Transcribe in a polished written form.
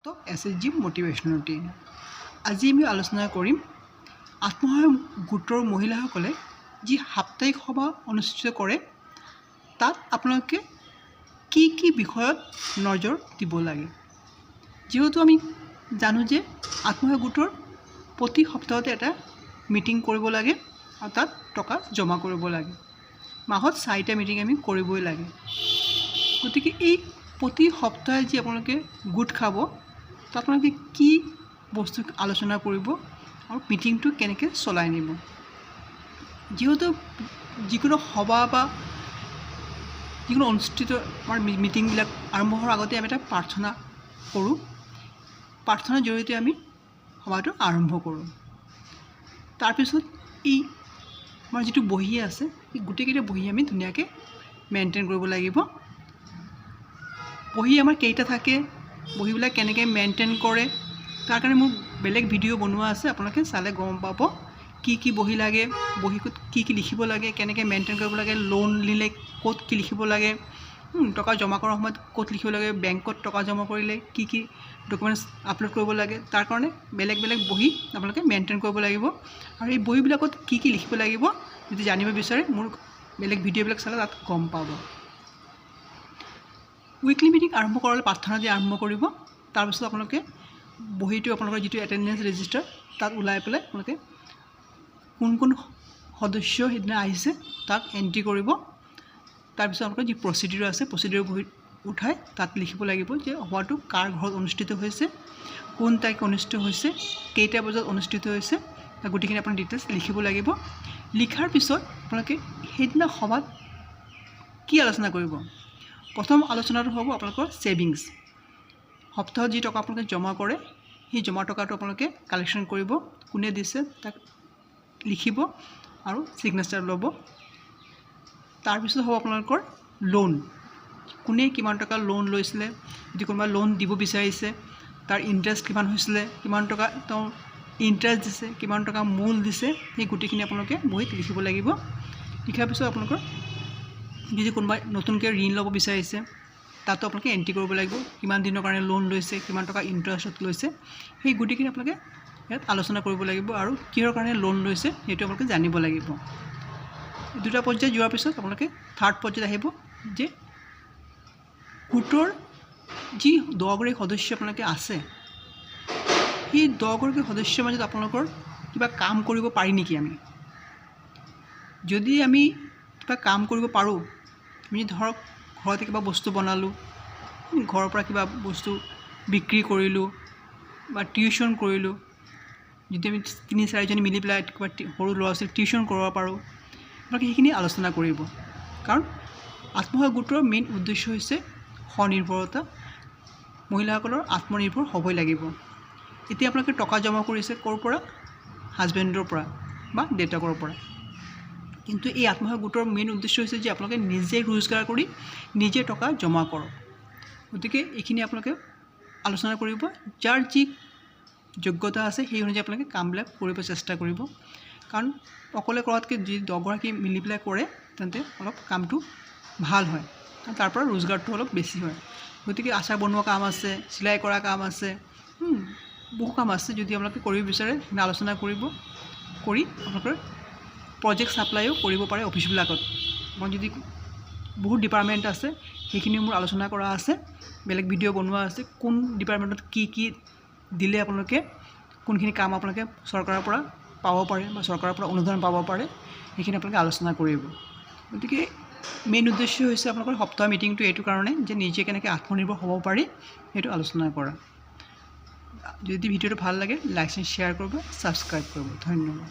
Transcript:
তো SHG মোটিভেশ্যনৰ training আজি আমি আলোচনা কৰিম আত্মসহায়ক গোটৰ মহিলাসকলে যি সাপ্তাহিক সভা অনুষ্ঠিত কৰে তাত আপোনালোকে কি কি বিষয়ত নজৰ দিব লাগে। যেহেতু আমি জানো যে আত্মসহায়ক গোটৰ প্ৰতি সপ্তাহতে এটা মিটিং কৰিব লাগে আৰু তাত টকা জমা কৰিব লাগে। মাহত 4টা মিটিং আমি কৰিবই লাগে। গতিকে এই প্ৰতি সপ্তাহে যি আপোনালোকে গোট খাব তাত আপোনালোকে কি বস্তু আলোচনা কৰিব আৰু মিটিংটো কেনেকৈ চলাই নিব। যেহেতু যিকোনো সভা বা যিকোনো অনুষ্ঠিত আমাৰ মিটিংবিলাক আৰম্ভ হোৱাৰ আগতে আমি এটা প্ৰাৰ্থনা কৰোঁ। প্ৰাৰ্থনাৰ জৰিয়তে আমি সভাটো আৰম্ভ কৰোঁ। তাৰপিছত এই আমাৰ যিটো বহি আছে এই গোটেইকেইটা বহি আমি ধুনীয়াকৈ মেইনটেইন কৰিব লাগিব। বহি আমাৰ কেইটা থাকে, বহিবিলাক কেনেকৈ মেইনটেইন কৰে তাৰ কাৰণে মোৰ বেলেগ ভিডিঅ' বনোৱা আছে, আপোনালোকে চালে গম পাব কি কি বহি লাগে, বহিত কি কি লিখিব লাগে, কেনেকৈ মেইনটেইন কৰিব লাগে, লোন নিলে ক'ত কি লিখিব লাগে, টকা জমা কৰাৰ সময়ত ক'ত লিখিব লাগে, বেংকত টকা জমা কৰিলে কি কি ডকুমেণ্টছ আপলোড কৰিব লাগে, তাৰ কাৰণে বেলেগ বেলেগ বহি আপোনালোকে মেইনটেইন কৰিব লাগিব। আৰু এই বহিবিলাকত কি কি লিখিব লাগিব যদি জানিব বিচাৰে মোৰ বেলেগ ভিডিঅ'বিলাক চালে তাত গম পাব। উইকলি মিটিং আৰম্ভ কৰালে প্ৰাৰ্থনা দি আৰম্ভ কৰিব। তাৰপিছত আপোনালোকে বহিটো আপোনালোকৰ যিটো এটেণ্ডেঞ্চ ৰেজিষ্টাৰ তাত ওলাই পেলাই আপোনালোকে কোন কোন সদস্য সেইদিনা আহিছে তাক এণ্ট্ৰি কৰিব। তাৰপিছত আপোনালোকৰ যি প্ৰচিডিউৰ আছে প্ৰচিডিউৰ বহীত উঠাই তাত লিখিব লাগিব যে সভাটো কাৰ ঘৰত অনুষ্ঠিত হৈছে, কোন তাৰিখে অনুষ্ঠিত হৈছে, কেইটা বজাত অনুষ্ঠিত হৈছে, তাৰ গোটেইখিনি আপোনাৰ ডিটেইলছ লিখিব লাগিব। লিখাৰ পিছত আপোনালোকে সেইদিনা সভাত কি আলোচনা কৰিব। প্ৰথম আলোচনাটো হ'ব আপোনালোকৰ ছেভিংছ। সপ্তাহত যি টকা আপোনালোকে জমা কৰে সেই জমা টকাটো আপোনালোকে কালেকশ্যন কৰিব, কোনে দিছে তাক লিখিব আৰু ছিগনেচাৰ ল'ব। তাৰপিছত হ'ব আপোনালোকৰ লোন, কোনে কিমান টকা লোন লৈছিলে, যদি কোনোবা লোন দিব বিচাৰিছে তাৰ ইণ্টাৰেষ্ট কিমান হৈছিলে, কিমান টকা তেওঁ ইণ্টাৰেষ্ট দিছে, কিমান টকা মূল দিছে, সেই গোটেইখিনি আপোনালোকে বহীত লিখিব লাগিব। লিখাৰ পিছত আপোনালোকৰ যদি কোনোবাই নতুনকৈ ঋণ ল'ব বিচাৰিছে তাতো আপোনালোকে এণ্ট্ৰি কৰিব লাগিব, কিমান দিনৰ কাৰণে লোন লৈছে, কিমান টকা ইণ্টাৰেষ্টত লৈছে, সেই গোটেইখিনি আপোনালোকে ইয়াত আলোচনা কৰিব লাগিব আৰু কিহৰ কাৰণে লোন লৈছে সেইটো আপোনালোকে জানিব লাগিব। দুটা পৰ্যায় যোৱাৰ পিছত আপোনালোকে থাৰ্ড পৰ্যায়ত আহিব যে গোটৰ যি 10গৰাকী সদস্য আপোনালোকে আছে সেই 10গৰাকী সদস্যৰ মাজত আপোনালোকৰ কিবা কাম কৰিব পাৰি নেকি। আমি যদি আমি কিবা কাম কৰিব পাৰোঁ, আমি ধৰক ঘৰতে কিবা বস্তু বনালোঁ, ঘৰৰ পৰা কিবা বস্তু বিক্ৰী কৰিলোঁ বা টিউশ্যন কৰিলোঁ, যদি আমি 3-4জনী মিলি পেলাই কিবা সৰু ল'ৰা ছোৱালীক টিউশ্যন কৰিব পাৰোঁ, আপোনালোকে সেইখিনি আলোচনা কৰিব। কাৰণ আত্মসহায়ক গোটৰ মেইন উদ্দেশ্য হৈছে স্বনিৰ্ভৰতা, মহিলাসকলৰ আত্মনিৰ্ভৰ হ'বই লাগিব। এতিয়া আপোনালোকে টকা জমা কৰিছে ক'ৰ পৰা, হাজবেণ্ডৰ পৰা বা দেউতাকৰ পৰা, কিন্তু এই আত্মসহায়ক গোটৰ মেইন উদ্দেশ্য হৈছে যে আপোনালোকে নিজে ৰোজগাৰ কৰি নিজে টকা জমা কৰক। গতিকে এইখিনি আপোনালোকে আলোচনা কৰিব, যাৰ যি যোগ্যতা আছে সেই অনুযায়ী আপোনালোকে কামবিলাক কৰিব চেষ্টা কৰিব। কাৰণ অকলে কৰাতকৈ যদি 10গৰাকী মিলি পেলাই কৰে তেন্তে অলপ কামটো ভাল হয়, তাৰ পৰা ৰোজগাৰটো অলপ বেছি হয়। গতিকে আচাৰ বনোৱা কাম আছে, চিলাই কৰা কাম আছে, বহু কাম আছে, যদি আপোনালোকে কৰিব বিচাৰে আলোচনা কৰিব। কৰি আপোনালোকৰ প্ৰজেক্ট ছাপ্লাইও কৰিব পাৰে অফিচবিলাকত। মই যদি বহুত ডিপাৰ্টমেণ্ট আছে সেইখিনিও মোৰ আলোচনা কৰা আছে, বেলেগ ভিডিঅ' বনোৱা আছে, কোন ডিপাৰ্টমেণ্টত কি কি দিলে আপোনালোকে কোনখিনি কাম আপোনালোকে চৰকাৰৰ পৰা পাব পাৰে বা চৰকাৰৰ পৰা অনুদান পাব পাৰে সেইখিনি আপোনালোকে আলোচনা কৰিব। গতিকে মেইন উদ্দেশ্য হৈছে আপোনালোকৰ সপ্তাহ মিটিংটো এইটো কাৰণে যে নিজে কেনেকৈ আত্মনিৰ্ভৰ হ'ব পাৰি সেইটো আলোচনা কৰা। যদি ভিডিঅ'টো ভাল লাগে লাইক শ্বেয়াৰ কৰিব, ছাবস্ক্ৰাইব কৰিব। ধন্যবাদ।